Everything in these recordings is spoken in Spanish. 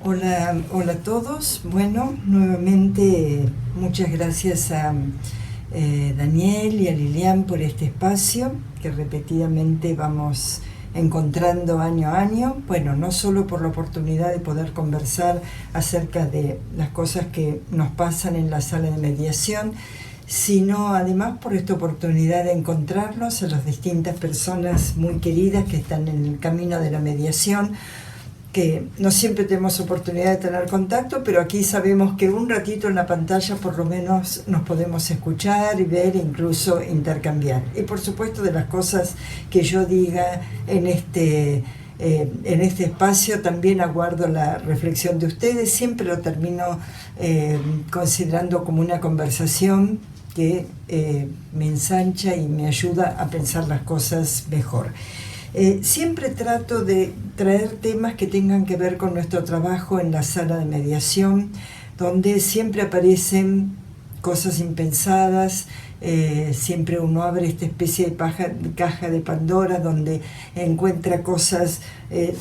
Hola, hola a todos. Bueno, nuevamente muchas gracias a Daniel y a Lilian por este espacio que repetidamente vamos encontrando año a año. Bueno, no solo por la oportunidad de poder conversar acerca de las cosas que nos pasan en la sala de mediación, sino además por esta oportunidad de encontrarnos a las distintas personas muy queridas que están en el camino de la mediación, que no siempre tenemos oportunidad de tener contacto, pero aquí sabemos que un ratito en la pantalla por lo menos nos podemos escuchar y ver e incluso intercambiar. Y por supuesto de las cosas que yo diga en este espacio también aguardo la reflexión de ustedes. Siempre lo termino considerando como una conversación que me ensancha y me ayuda a pensar las cosas mejor. Siempre trato de traer temas que tengan que ver con nuestro trabajo en la sala de mediación, donde siempre aparecen cosas impensadas, siempre uno abre esta especie de caja de Pandora donde encuentra cosas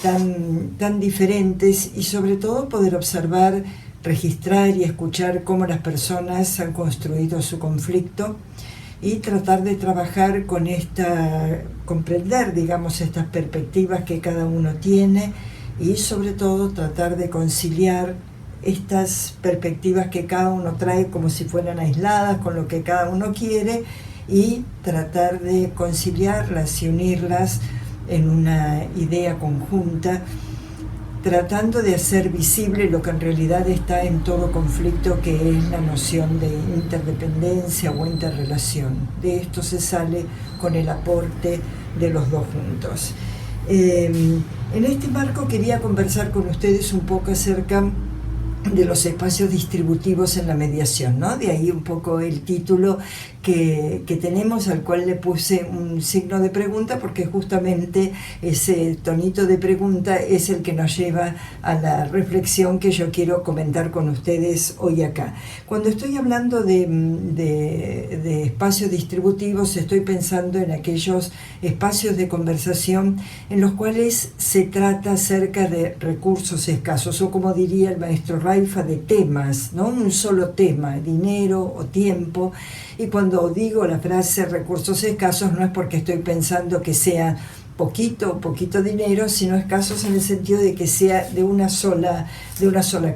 tan diferentes y sobre todo poder observar, registrar y escuchar cómo las personas han construido su conflicto y tratar de trabajar con comprender, digamos, estas perspectivas que cada uno tiene y sobre todo tratar de conciliar estas perspectivas que cada uno trae como si fueran aisladas con lo que cada uno quiere y tratar de conciliarlas y unirlas en una idea conjunta, tratando de hacer visible lo que en realidad está en todo conflicto, que es la noción de interdependencia o interrelación. De esto se sale con el aporte de los dos juntos. En este marco quería conversar con ustedes un poco acerca de los espacios distributivos en la mediación, ¿no? De ahí un poco el título que tenemos, al cual le puse un signo de pregunta, porque justamente ese tonito de pregunta es el que nos lleva a la reflexión que yo quiero comentar con ustedes hoy acá. Cuando estoy hablando de espacios distributivos, estoy pensando en aquellos espacios de conversación en los cuales se trata acerca de recursos escasos, o como diría el maestro Raifa, de temas, ¿no? Un solo tema, dinero o tiempo. Y cuando digo la frase recursos escasos, no es porque estoy pensando que sea poquito dinero, sino escasos en el sentido de que sea de una sola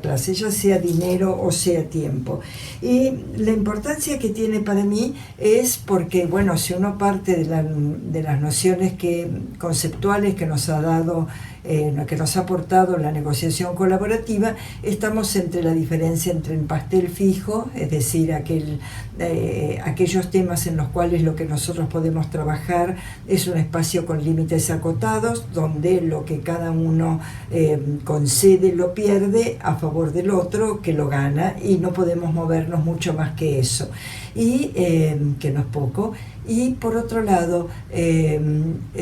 clase, ya sea dinero o sea tiempo. Y la importancia que tiene para mí es porque, bueno, si uno parte de las nociones conceptuales que nos ha dado, que nos ha aportado la negociación colaborativa, estamos entre la diferencia entre el pastel fijo, es decir, aquellos temas en los cuales lo que nosotros podemos trabajar es un espacio con límites acotados, donde lo que cada uno concede lo pierde a favor del otro, que lo gana, y no podemos movernos mucho más que eso, y que no es poco. Y por otro lado,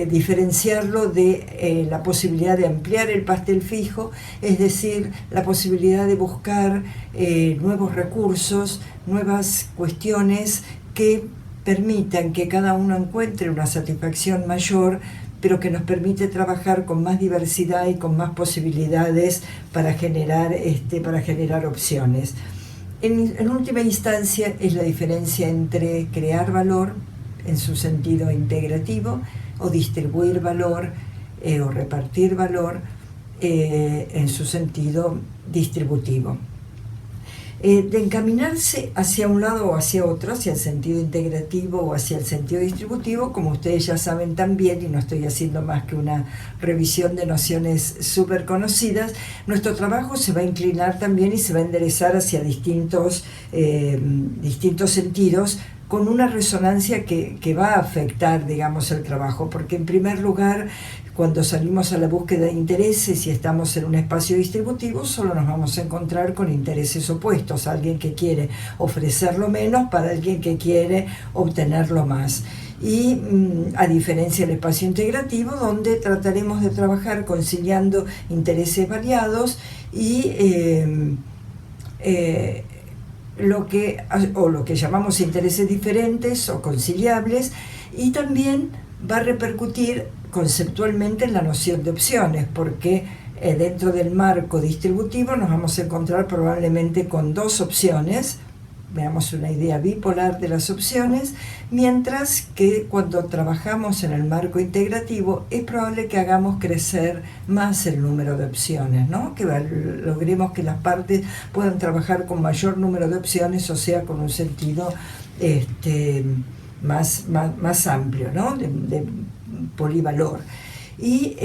diferenciarlo de la posibilidad de ampliar el pastel fijo, es decir, la posibilidad de buscar nuevos recursos, nuevas cuestiones que permitan que cada uno encuentre una satisfacción mayor, pero que nos permite trabajar con más diversidad y con más posibilidades para generar opciones. En última instancia, es la diferencia entre crear valor en su sentido integrativo o distribuir valor o repartir valor en su sentido distributivo. De encaminarse hacia un lado o hacia otro, hacia el sentido integrativo o hacia el sentido distributivo, como ustedes ya saben también, y no estoy haciendo más que una revisión de nociones súper conocidas, nuestro trabajo se va a inclinar también y se va a enderezar hacia distintos sentidos, con una resonancia que va a afectar, digamos, el trabajo, porque en primer lugar, cuando salimos a la búsqueda de intereses y estamos en un espacio distributivo, solo nos vamos a encontrar con intereses opuestos, alguien que quiere ofrecerlo menos para alguien que quiere obtenerlo más. Y a diferencia del espacio integrativo, donde trataremos de trabajar conciliando intereses variados y lo que llamamos intereses diferentes o conciliables, y también va a repercutir conceptualmente en la noción de opciones, porque dentro del marco distributivo nos vamos a encontrar probablemente con dos opciones. Veamos una idea bipolar de las opciones, mientras que cuando trabajamos en el marco integrativo es probable que hagamos crecer más el número de opciones, ¿no? Que logremos que las partes puedan trabajar con mayor número de opciones, o sea, con un sentido más amplio, ¿no? De polivalor. Y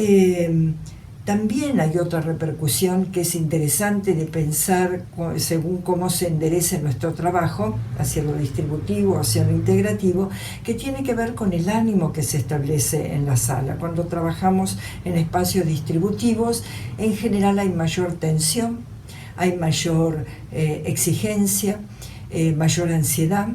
también hay otra repercusión que es interesante de pensar según cómo se enderece nuestro trabajo, hacia lo distributivo, hacia lo integrativo, que tiene que ver con el ánimo que se establece en la sala. Cuando trabajamos en espacios distributivos, en general hay mayor tensión, hay mayor exigencia, mayor ansiedad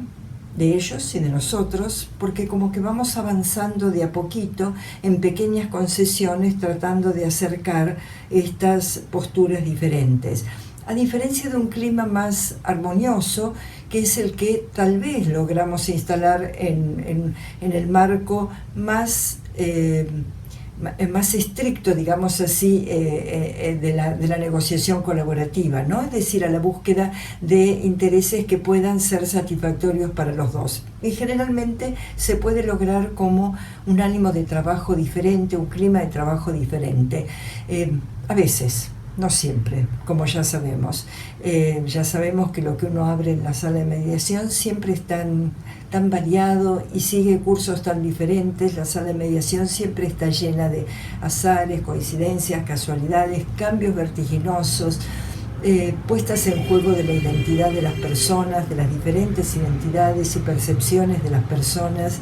de ellos y de nosotros, porque como que vamos avanzando de a poquito en pequeñas concesiones tratando de acercar estas posturas diferentes. A diferencia de un clima más armonioso, que es el que tal vez logramos instalar en el marco más estricto, digamos así, de la negociación colaborativa, ¿no? Es decir, a la búsqueda de intereses que puedan ser satisfactorios para los dos. Y generalmente se puede lograr como un ánimo de trabajo diferente, un clima de trabajo diferente. A veces, no siempre, como ya sabemos. Ya sabemos que lo que uno abre en la sala de mediación siempre es tan variado y sigue cursos tan diferentes. La sala de mediación siempre está llena de azares, coincidencias, casualidades, cambios vertiginosos, puestas en juego de la identidad de las personas, de las diferentes identidades y percepciones de las personas,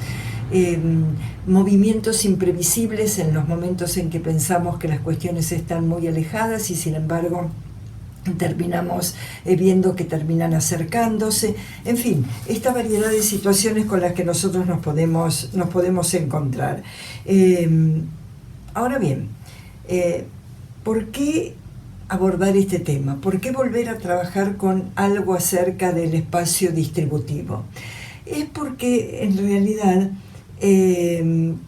movimientos imprevisibles en los momentos en que pensamos que las cuestiones están muy alejadas y sin embargo terminamos viendo que terminan acercándose. En fin, esta variedad de situaciones con las que nosotros nos podemos encontrar. Ahora bien, ¿por qué abordar este tema? ¿Por qué volver a trabajar con algo acerca del espacio distributivo? Es porque en realidad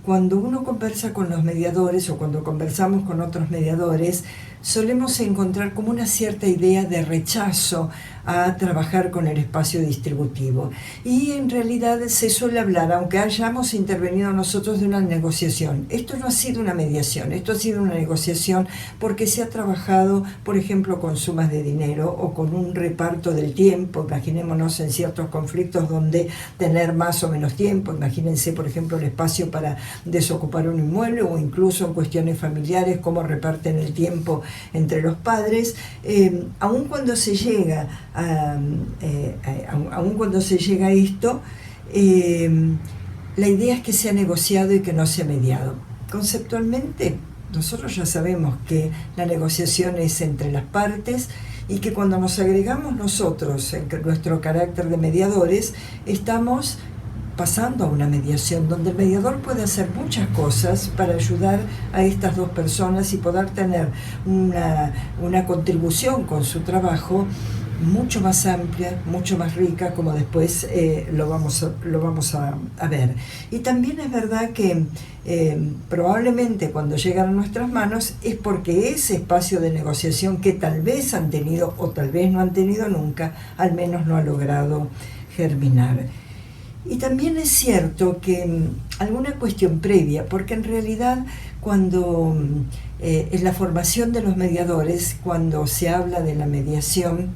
cuando uno conversa con los mediadores o cuando conversamos con otros mediadores, solemos encontrar como una cierta idea de rechazo a trabajar con el espacio distributivo. Y en realidad se suele hablar, aunque hayamos intervenido nosotros, de una negociación. Esto no ha sido una mediación, esto ha sido una negociación porque se ha trabajado, por ejemplo, con sumas de dinero o con un reparto del tiempo. Imaginémonos en ciertos conflictos donde tener más o menos tiempo. Imagínense, por ejemplo, el espacio para desocupar un inmueble o incluso en cuestiones familiares, cómo reparten el tiempo entre los padres. Aun cuando se llega a esto, la idea es que sea negociado y que no sea mediado. Conceptualmente, nosotros ya sabemos que la negociación es entre las partes y que cuando nos agregamos nosotros en nuestro carácter de mediadores, estamos pasando a una mediación donde el mediador puede hacer muchas cosas para ayudar a estas dos personas y poder tener una contribución con su trabajo mucho más amplia, mucho más rica, como después lo vamos a ver. Y también es verdad que probablemente cuando llegan a nuestras manos es porque ese espacio de negociación que tal vez han tenido o tal vez no han tenido nunca, al menos no ha logrado germinar. Y también es cierto que alguna cuestión previa, porque en realidad cuando en la formación de los mediadores, cuando se habla de la mediación,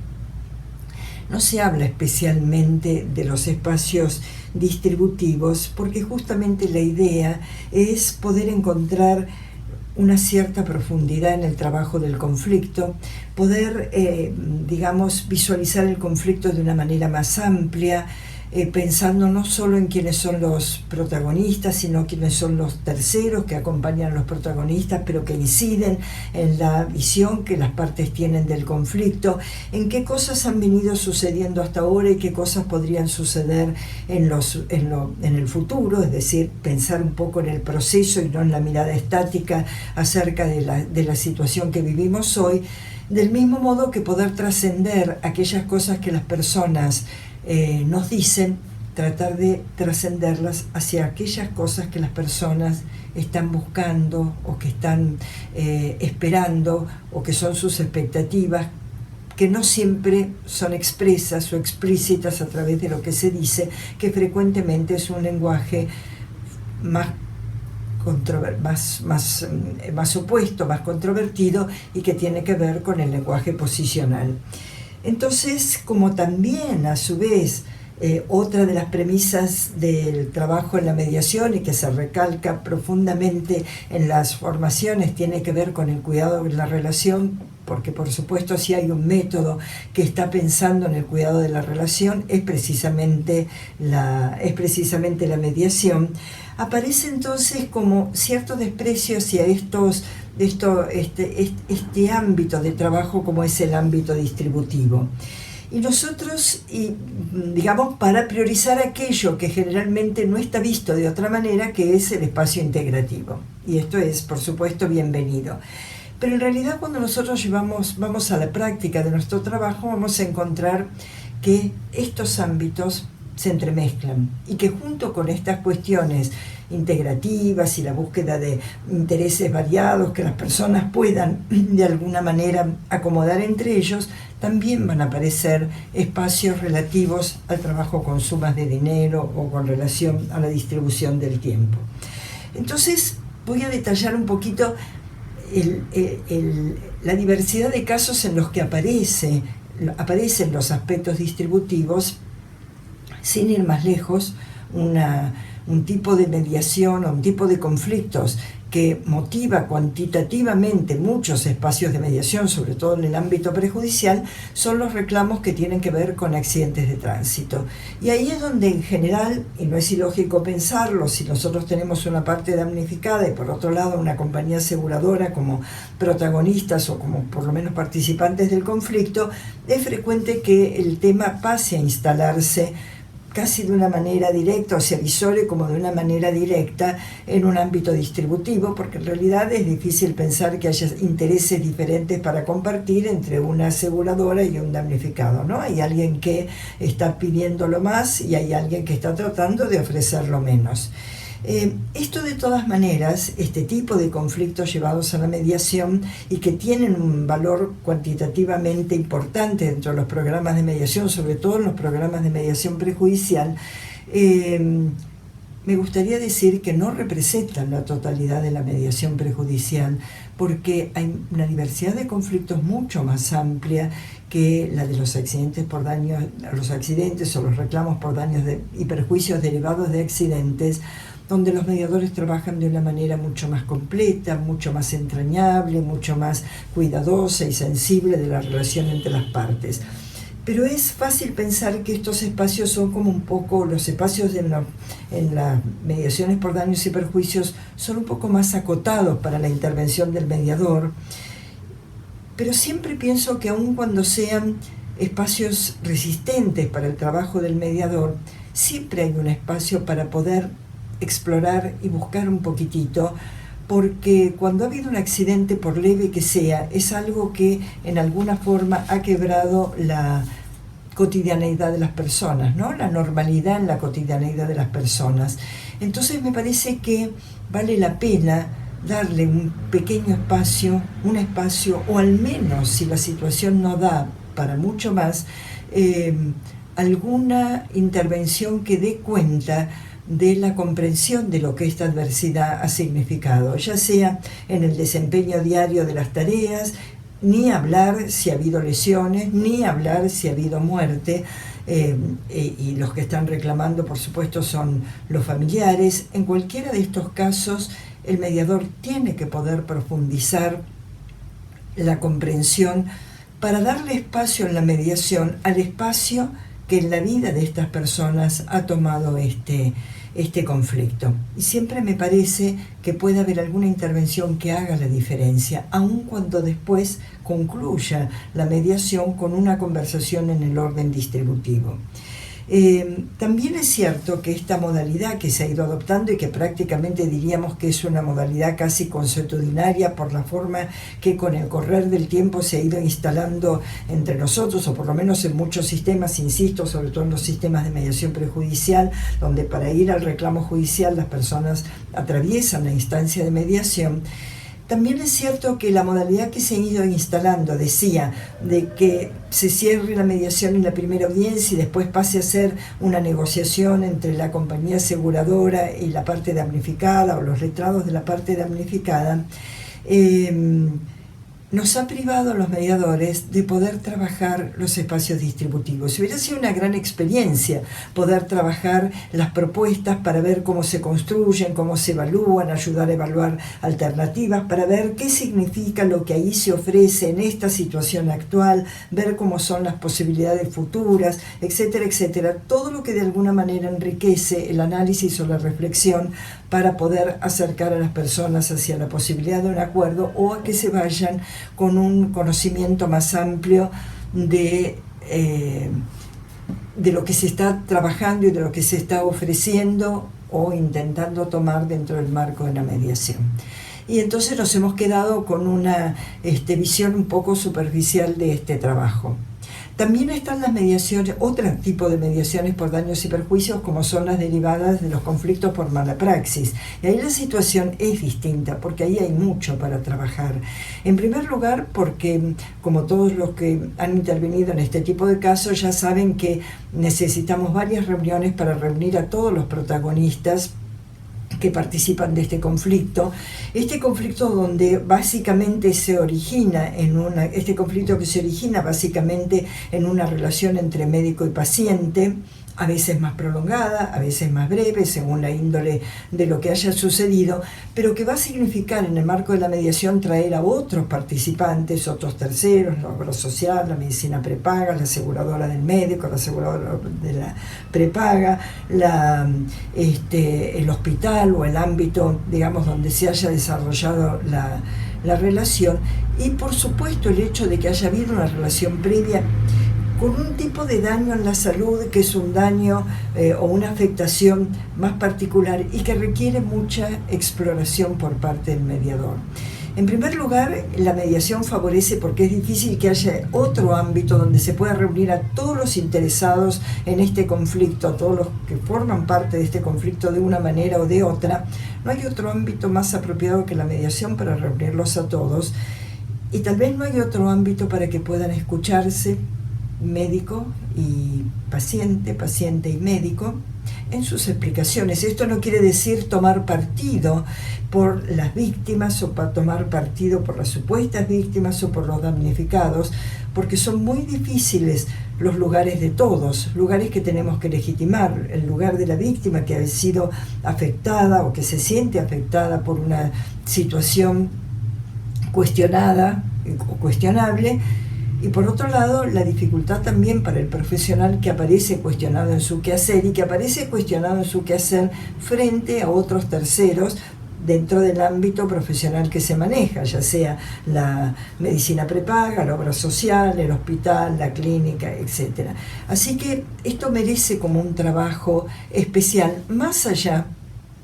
no se habla especialmente de los espacios distributivos, porque justamente la idea es poder encontrar una cierta profundidad en el trabajo del conflicto, poder, visualizar el conflicto de una manera más amplia, pensando no solo en quiénes son los protagonistas, sino quiénes son los terceros que acompañan a los protagonistas, pero que inciden en la visión que las partes tienen del conflicto, en qué cosas han venido sucediendo hasta ahora y qué cosas podrían suceder en el futuro, es decir, pensar un poco en el proceso y no en la mirada estática acerca de la situación que vivimos hoy, del mismo modo que poder trascender aquellas cosas que las personas nos dicen, tratar de trascenderlas hacia aquellas cosas que las personas están buscando o que están esperando o que son sus expectativas, que no siempre son expresas o explícitas a través de lo que se dice, que frecuentemente es un lenguaje más opuesto, más controvertido, y que tiene que ver con el lenguaje posicional. Entonces, como también a su vez otra de las premisas del trabajo en la mediación y que se recalca profundamente en las formaciones tiene que ver con el cuidado de la relación, porque por supuesto si hay un método que está pensando en el cuidado de la relación es precisamente la mediación. Aparece entonces como cierto desprecio hacia este ámbito de trabajo como es el ámbito distributivo. Y nosotros, digamos, para priorizar aquello que generalmente no está visto de otra manera, que es el espacio integrativo. Y esto es, por supuesto, bienvenido. Pero en realidad cuando nosotros vamos a la práctica de nuestro trabajo, vamos a encontrar que estos ámbitos se entremezclan y que junto con estas cuestiones integrativas y la búsqueda de intereses variados que las personas puedan de alguna manera acomodar entre ellos, también van a aparecer espacios relativos al trabajo con sumas de dinero o con relación a la distribución del tiempo. Entonces voy a detallar un poquito la diversidad de casos en los que aparecen los aspectos distributivos. Sin ir más lejos, un tipo de mediación o un tipo de conflictos que motiva cuantitativamente muchos espacios de mediación, sobre todo en el ámbito prejudicial, son los reclamos que tienen que ver con accidentes de tránsito. Y ahí es donde en general, y no es ilógico pensarlo, si nosotros tenemos una parte damnificada y por otro lado una compañía aseguradora como protagonistas o como por lo menos participantes del conflicto, es frecuente que el tema pase a instalarse casi de una manera directa, o se avisore como de una manera directa en un ámbito distributivo, porque en realidad es difícil pensar que haya intereses diferentes para compartir entre una aseguradora y un damnificado, ¿no? Hay alguien que está pidiendo lo más y hay alguien que está tratando de ofrecer lo menos. Esto de todas maneras, este tipo de conflictos llevados a la mediación y que tienen un valor cuantitativamente importante dentro de los programas de mediación, sobre todo en los programas de mediación prejudicial, me gustaría decir que no representan la totalidad de la mediación prejudicial, porque hay una diversidad de conflictos mucho más amplia que la de los accidentes por daños, los accidentes o los reclamos por daños y perjuicios derivados de accidentes, donde los mediadores trabajan de una manera mucho más completa, mucho más entrañable, mucho más cuidadosa y sensible de la relación entre las partes. Pero es fácil pensar que estos espacios son como un poco, los espacios en las mediaciones por daños y perjuicios son un poco más acotados para la intervención del mediador, pero siempre pienso que aun cuando sean espacios resistentes para el trabajo del mediador, siempre hay un espacio para poder explorar y buscar un poquitito, porque cuando ha habido un accidente, por leve que sea, es algo que en alguna forma ha quebrado la cotidianeidad de las personas, ¿no? La normalidad en la cotidianeidad de las personas. Entonces me parece que vale la pena darle un pequeño espacio, o al menos si la situación no da para mucho más, alguna intervención que dé cuenta de la comprensión de lo que esta adversidad ha significado, ya sea en el desempeño diario de las tareas, ni hablar si ha habido lesiones, ni hablar si ha habido muerte, y los que están reclamando, por supuesto, son los familiares. En cualquiera de estos casos, el mediador tiene que poder profundizar la comprensión para darle espacio en la mediación al espacio que en la vida de estas personas ha tomado este conflicto. Y siempre me parece que puede haber alguna intervención que haga la diferencia, aun cuando después concluya la mediación con una conversación en el orden distributivo. También es cierto que esta modalidad que se ha ido adoptando y que prácticamente diríamos que es una modalidad casi consuetudinaria por la forma que con el correr del tiempo se ha ido instalando entre nosotros, o por lo menos en muchos sistemas, insisto, sobre todo en los sistemas de mediación prejudicial, donde para ir al reclamo judicial las personas atraviesan la instancia de mediación. También es cierto que la modalidad que se ha ido instalando, decía, de que se cierre la mediación en la primera audiencia y después pase a ser una negociación entre la compañía aseguradora y la parte damnificada o los letrados de la parte damnificada, nos ha privado a los mediadores de poder trabajar los espacios distributivos. Hubiera sido una gran experiencia poder trabajar las propuestas para ver cómo se construyen, cómo se evalúan, ayudar a evaluar alternativas, para ver qué significa lo que ahí se ofrece en esta situación actual, ver cómo son las posibilidades futuras, etcétera, etcétera. Todo lo que de alguna manera enriquece el análisis o la reflexión para poder acercar a las personas hacia la posibilidad de un acuerdo o a que se vayan con un conocimiento más amplio de lo que se está trabajando y de lo que se está ofreciendo o intentando tomar dentro del marco de la mediación. Y entonces nos hemos quedado con una visión un poco superficial de este trabajo. También están las mediaciones, otro tipo de mediaciones por daños y perjuicios, como son las derivadas de los conflictos por mala praxis. Y ahí la situación es distinta, porque ahí hay mucho para trabajar. En primer lugar, porque, como todos los que han intervenido en este tipo de casos, ya saben que necesitamos varias reuniones para reunir a todos los protagonistas que participan de este conflicto donde básicamente se origina este conflicto que se origina básicamente en una relación entre médico y paciente, a veces más prolongada, a veces más breve, según la índole de lo que haya sucedido, pero que va a significar en el marco de la mediación traer a otros participantes, otros terceros, la obra social, la medicina prepaga, la aseguradora del médico, la aseguradora de la prepaga, el hospital o el ámbito, digamos, donde se haya desarrollado la relación, y por supuesto el hecho de que haya habido una relación previa con un tipo de daño en la salud que es un daño o una afectación más particular y que requiere mucha exploración por parte del mediador. En primer lugar, la mediación favorece porque es difícil que haya otro ámbito donde se pueda reunir a todos los interesados en este conflicto, a todos los que forman parte de este conflicto de una manera o de otra. No hay otro ámbito más apropiado que la mediación para reunirlos a todos, y tal vez no hay otro ámbito para que puedan escucharse médico y paciente, paciente y médico, en sus explicaciones. Esto no quiere decir tomar partido por las víctimas o para tomar partido por las supuestas víctimas o por los damnificados, porque son muy difíciles los lugares de todos, lugares que tenemos que legitimar. El lugar de la víctima que ha sido afectada o que se siente afectada por una situación cuestionada o cuestionable, y por otro lado, la dificultad también para el profesional que aparece cuestionado en su quehacer y que aparece cuestionado en su quehacer frente a otros terceros dentro del ámbito profesional que se maneja, ya sea la medicina prepaga, la obra social, el hospital, la clínica, etc. Así que esto merece como un trabajo especial, más allá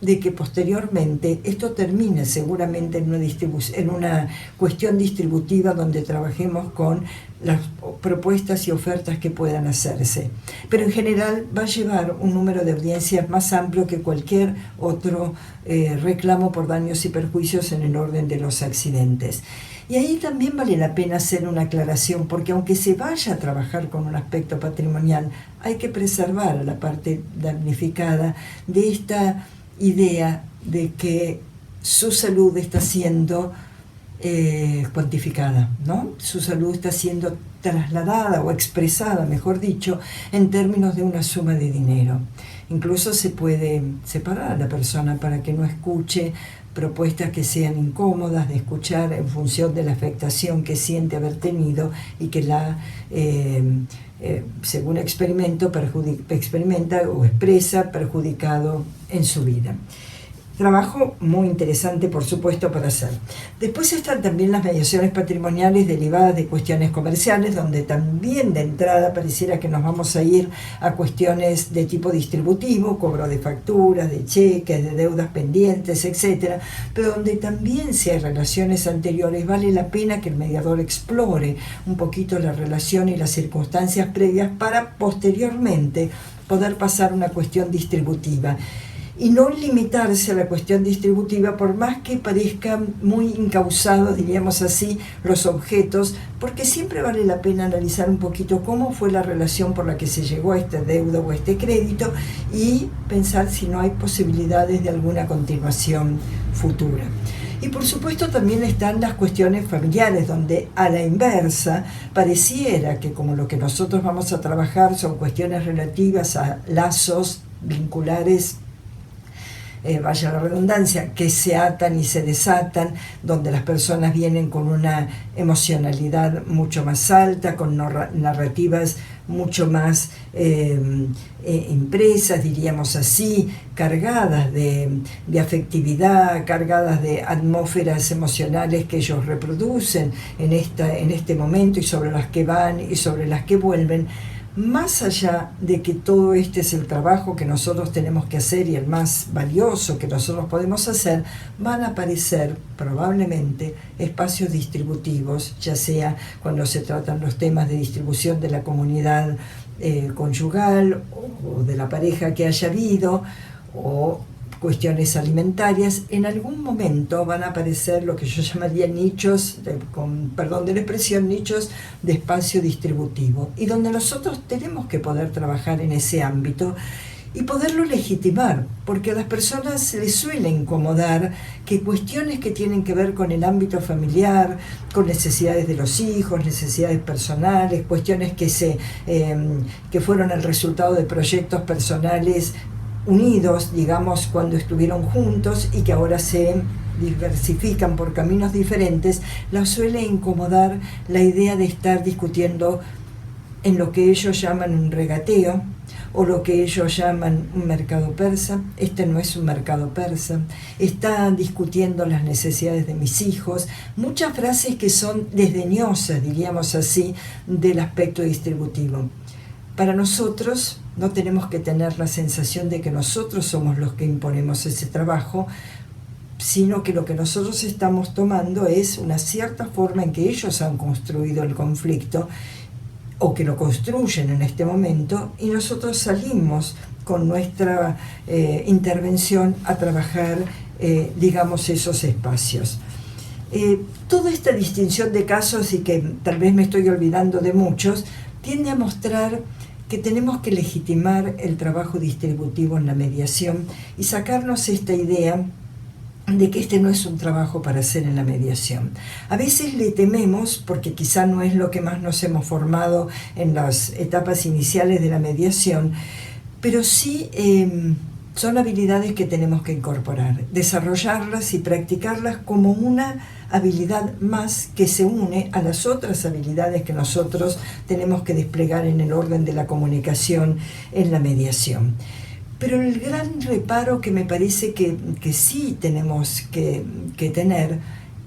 de que posteriormente esto termine seguramente en una cuestión distributiva donde trabajemos con las propuestas y ofertas que puedan hacerse. Pero en general va a llevar un número de audiencias más amplio que cualquier otro reclamo por daños y perjuicios en el orden de los accidentes. Y ahí también vale la pena hacer una aclaración, porque aunque se vaya a trabajar con un aspecto patrimonial, hay que preservar a la parte damnificada de esta idea de que su salud está siendo cuantificada, ¿no? Su salud está siendo trasladada o expresada, mejor dicho, en términos de una suma de dinero. Incluso se puede separar a la persona para que no escuche propuestas que sean incómodas de escuchar en función de la afectación que siente haber tenido y que según experimenta o expresa perjudicado en su vida. Trabajo muy interesante, por supuesto, para hacer. Después están también las mediaciones patrimoniales derivadas de cuestiones comerciales, donde también de entrada pareciera que nos vamos a ir a cuestiones de tipo distributivo, cobro de facturas, de cheques, de deudas pendientes, etcétera, pero donde también, si hay relaciones anteriores, vale la pena que el mediador explore un poquito la relación y las circunstancias previas para posteriormente poder pasar a una cuestión distributiva. Y no limitarse a la cuestión distributiva, por más que parezcan muy incausados, diríamos así, los objetos, porque siempre vale la pena analizar un poquito cómo fue la relación por la que se llegó a esta deuda o a este crédito y pensar si no hay posibilidades de alguna continuación futura. Y por supuesto también están las cuestiones familiares, donde a la inversa pareciera que como lo que nosotros vamos a trabajar son cuestiones relativas a lazos vinculares, vaya la redundancia, que se atan y se desatan, donde las personas vienen con una emocionalidad mucho más alta, con narrativas mucho más impresas, diríamos así, cargadas de afectividad, cargadas de atmósferas emocionales que ellos reproducen en este momento y sobre las que van y sobre las que vuelven. Más allá de que todo este es el trabajo que nosotros tenemos que hacer y el más valioso que nosotros podemos hacer, van a aparecer probablemente espacios distributivos, ya sea cuando se tratan los temas de distribución de la comunidad conyugal o de la pareja que haya habido, o cuestiones alimentarias. En algún momento van a aparecer lo que yo llamaría nichos, con perdón de la expresión, nichos de espacio distributivo, y donde nosotros tenemos que poder trabajar en ese ámbito y poderlo legitimar, porque a las personas se les suele incomodar que cuestiones que tienen que ver con el ámbito familiar, con necesidades de los hijos, necesidades personales, cuestiones que fueron el resultado de proyectos personales unidos, digamos, cuando estuvieron juntos y que ahora se diversifican por caminos diferentes, la suele incomodar la idea de estar discutiendo en lo que ellos llaman un regateo o lo que ellos llaman un mercado persa. Este no es un mercado persa. Está discutiendo las necesidades de mis hijos. Muchas frases que son desdeñosas, diríamos así, del aspecto distributivo. Para nosotros no tenemos que tener la sensación de que nosotros somos los que imponemos ese trabajo, sino que lo que nosotros estamos tomando es una cierta forma en que ellos han construido el conflicto o que lo construyen en este momento, y nosotros salimos con nuestra intervención a trabajar, digamos, esos espacios. Toda esta distinción de casos, y que tal vez me estoy olvidando de muchos, tiende a mostrar que tenemos que legitimar el trabajo distributivo en la mediación y sacarnos esta idea de que este no es un trabajo para hacer en la mediación. A veces le tememos porque quizá no es lo que más nos hemos formado en las etapas iniciales de la mediación, pero sí son habilidades que tenemos que incorporar, desarrollarlas y practicarlas como una habilidad más que se une a las otras habilidades que nosotros tenemos que desplegar en el orden de la comunicación en la mediación. Pero el gran reparo que me parece que sí tenemos que tener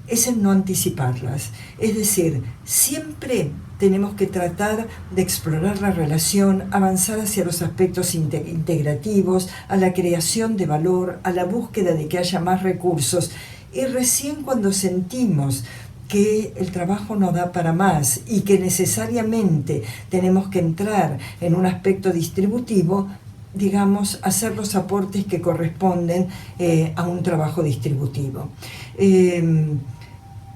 es el no anticiparlas. Es decir, siempre tenemos que tratar de explorar la relación, avanzar hacia los aspectos integrativos, a la creación de valor, a la búsqueda de que haya más recursos. Y recién cuando sentimos que el trabajo no da para más y que necesariamente tenemos que entrar en un aspecto distributivo, digamos, hacer los aportes que corresponden a un trabajo distributivo.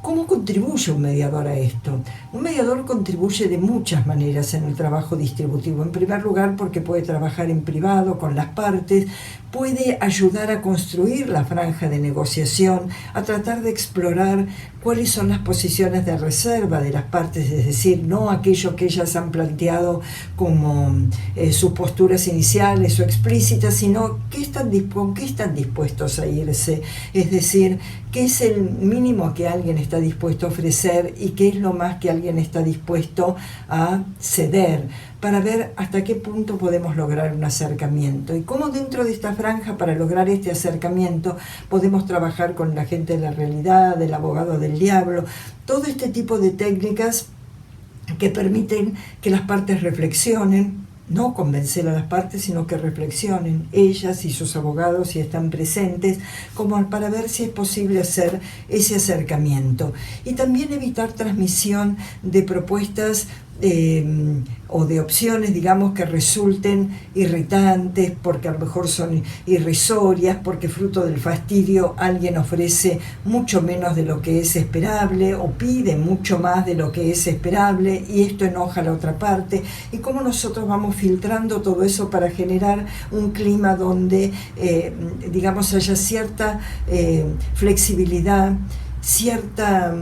¿Cómo contribuye un mediador a esto? Un mediador contribuye de muchas maneras en el trabajo distributivo. En primer lugar, porque puede trabajar en privado con las partes, puede ayudar a construir la franja de negociación, a tratar de explorar cuáles son las posiciones de reserva de las partes, es decir, no aquello que ellas han planteado como sus posturas iniciales o explícitas, sino con qué están dispuestos a irse, es decir, qué es el mínimo que alguien está dispuesto a ofrecer y qué es lo más que alguien está dispuesto a ceder, para ver hasta qué punto podemos lograr un acercamiento y cómo dentro de esta franja, para lograr este acercamiento, podemos trabajar con la gente de la realidad, el abogado del diablo, todo este tipo de técnicas que permiten que las partes reflexionen, no convencer a las partes, sino que reflexionen ellas y sus abogados si están presentes, como para ver si es posible hacer ese acercamiento. Y también evitar transmisión de propuestas o de opciones, digamos, que resulten irritantes, porque a lo mejor son irrisorias, porque fruto del fastidio alguien ofrece mucho menos de lo que es esperable o pide mucho más de lo que es esperable y esto enoja a la otra parte. Y cómo nosotros vamos filtrando todo eso para generar un clima donde, digamos, haya cierta flexibilidad, cierta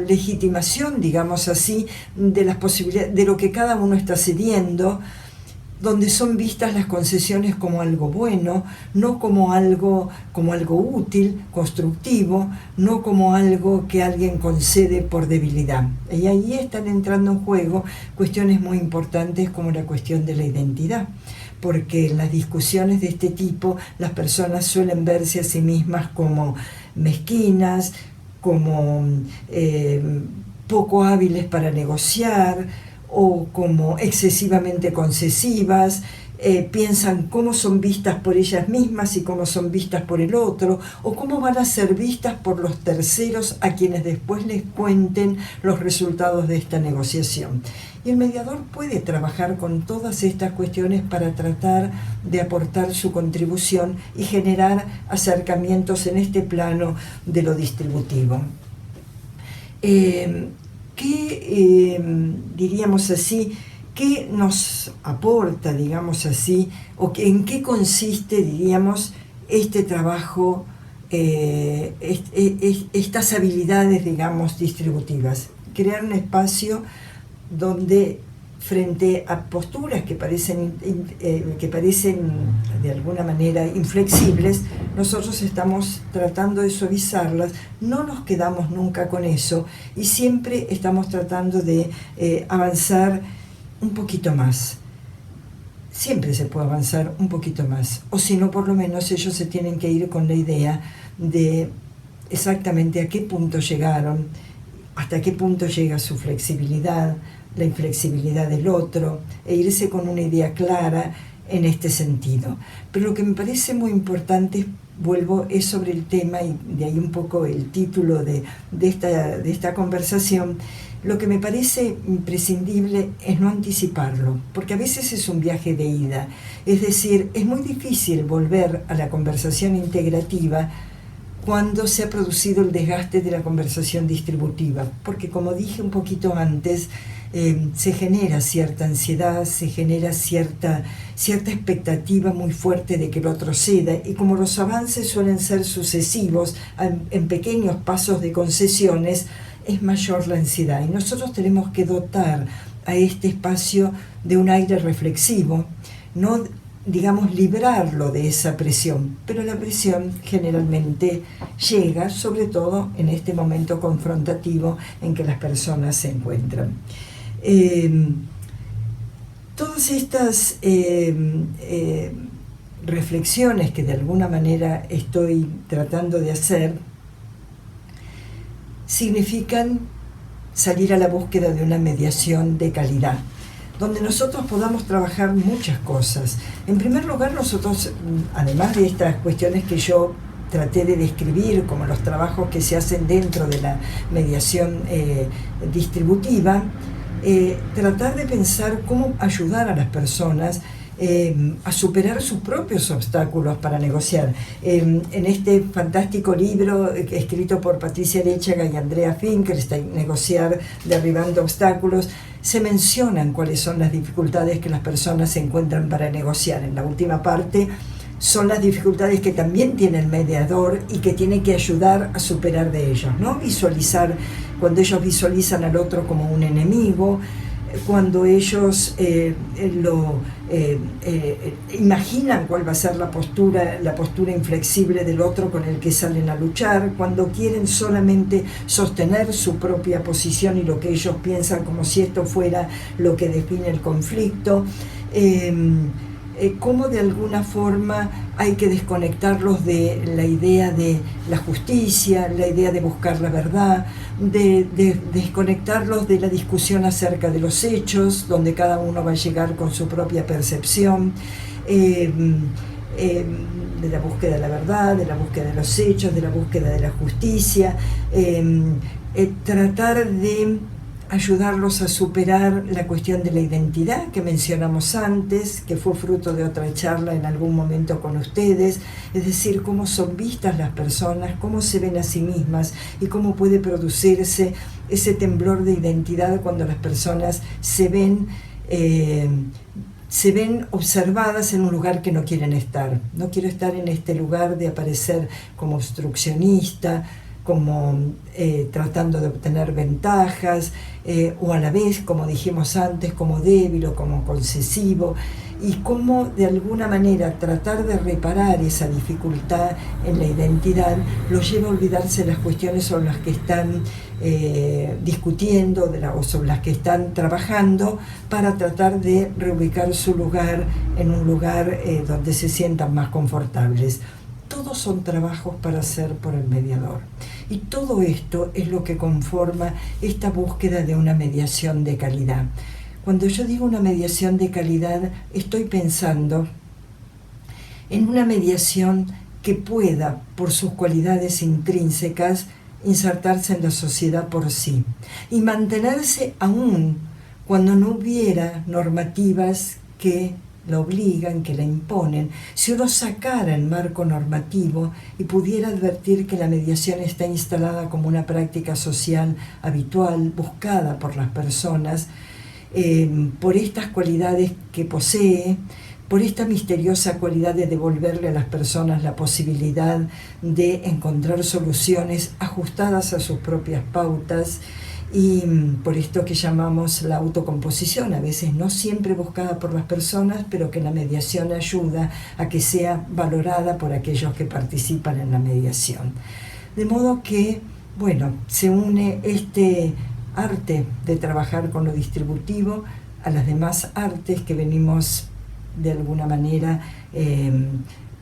legitimación, digamos así, de las posibilidades, de lo que cada uno está cediendo, donde son vistas las concesiones como algo bueno, no como algo útil, constructivo, no como algo que alguien concede por debilidad. Y ahí están entrando en juego cuestiones muy importantes como la cuestión de la identidad, porque en las discusiones de este tipo las personas suelen verse a sí mismas como mezquinas, como poco hábiles para negociar o como excesivamente concesivas, piensan cómo son vistas por ellas mismas y cómo son vistas por el otro, o cómo van a ser vistas por los terceros a quienes después les cuenten los resultados de esta negociación. Y el mediador puede trabajar con todas estas cuestiones para tratar de aportar su contribución y generar acercamientos en este plano de lo distributivo. Diríamos así, ¿qué nos aporta, digamos así, o en qué consiste, diríamos, este trabajo, estas habilidades, digamos, distributivas? Crear un espacio donde, frente a posturas que parecen de alguna manera inflexibles, nosotros estamos tratando de suavizarlas, no nos quedamos nunca con eso y siempre estamos tratando de avanzar un poquito más. Siempre se puede avanzar un poquito más, o si no, por lo menos ellos se tienen que ir con la idea de exactamente a qué punto llegaron, hasta qué punto llega su flexibilidad, la inflexibilidad del otro, e irse con una idea clara en este sentido. Pero lo que me parece muy importante, vuelvo, es sobre el tema, y de ahí un poco el título de esta conversación. Lo que me parece imprescindible es no anticiparlo, porque a veces es un viaje de ida. Es decir, es muy difícil volver a la conversación integrativa cuando se ha producido el desgaste de la conversación distributiva, porque como dije un poquito antes, se genera cierta ansiedad, se genera cierta expectativa muy fuerte de que el otro ceda, y como los avances suelen ser sucesivos, en pequeños pasos de concesiones, es mayor la ansiedad, y nosotros tenemos que dotar a este espacio de un aire reflexivo, no, digamos, librarlo de esa presión, pero la presión generalmente llega, sobre todo en este momento confrontativo en que las personas se encuentran. Todas estas reflexiones que de alguna manera estoy tratando de hacer significan salir a la búsqueda de una mediación de calidad, donde nosotros podamos trabajar muchas cosas. En primer lugar, nosotros, además de estas cuestiones que yo traté de describir, como los trabajos que se hacen dentro de la mediación distributiva, tratar de pensar cómo ayudar a las personas a superar sus propios obstáculos para negociar. En este fantástico libro escrito por Patricia Lechaga y Andrea Finkelstein, Negociar derribando obstáculos, se mencionan cuáles son las dificultades que las personas se encuentran para negociar. En la última parte son las dificultades que también tiene el mediador y que tiene que ayudar a superar de ellos, ¿no? Visualizar, cuando ellos visualizan al otro como un enemigo, cuando ellos imaginan cuál va a ser la postura inflexible del otro con el que salen a luchar, cuando quieren solamente sostener su propia posición y lo que ellos piensan como si esto fuera lo que define el conflicto, cómo de alguna forma hay que desconectarlos de la idea de la justicia, la idea de buscar la verdad, de desconectarlos de la discusión acerca de los hechos, donde cada uno va a llegar con su propia percepción, de la búsqueda de la verdad, de la búsqueda de los hechos, de la búsqueda de la justicia, tratar de ayudarlos a superar la cuestión de la identidad que mencionamos antes, que fue fruto de otra charla en algún momento con ustedes, es decir, cómo son vistas las personas, cómo se ven a sí mismas y cómo puede producirse ese temblor de identidad cuando las personas se ven observadas en un lugar que no quieren estar. No quiero estar en este lugar de aparecer como obstruccionista, como tratando de obtener ventajas, o a la vez, como dijimos antes, como débil o como concesivo, y cómo de alguna manera tratar de reparar esa dificultad en la identidad los lleva a olvidarse de las cuestiones sobre las que están discutiendo o sobre las que están trabajando, para tratar de reubicar su lugar en un lugar donde se sientan más confortables. Todos son trabajos para hacer por el mediador. Y todo esto es lo que conforma esta búsqueda de una mediación de calidad. Cuando yo digo una mediación de calidad, estoy pensando en una mediación que pueda, por sus cualidades intrínsecas, insertarse en la sociedad por sí y mantenerse aún cuando no hubiera normativas que la obligan, que la imponen. Si uno sacara el marco normativo y pudiera advertir que la mediación está instalada como una práctica social habitual, buscada por las personas, por estas cualidades que posee, por esta misteriosa cualidad de devolverle a las personas la posibilidad de encontrar soluciones ajustadas a sus propias pautas, y por esto que llamamos la autocomposición, a veces no siempre buscada por las personas, pero que la mediación ayuda a que sea valorada por aquellos que participan en la mediación. De modo que, bueno, se une este arte de trabajar con lo distributivo a las demás artes que venimos de alguna manera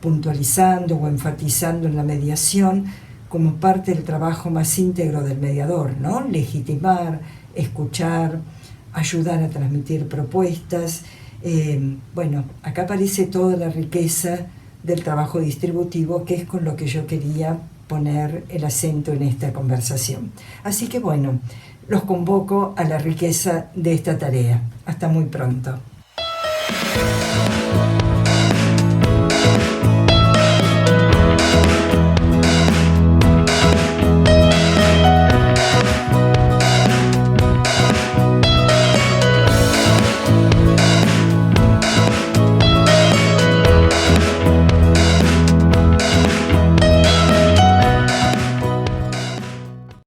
puntualizando o enfatizando en la mediación, como parte del trabajo más íntegro del mediador, ¿no? Legitimar, escuchar, ayudar a transmitir propuestas. Bueno, acá aparece toda la riqueza del trabajo distributivo, que es con lo que yo quería poner el acento en esta conversación. Así que bueno, los convoco a la riqueza de esta tarea. Hasta muy pronto.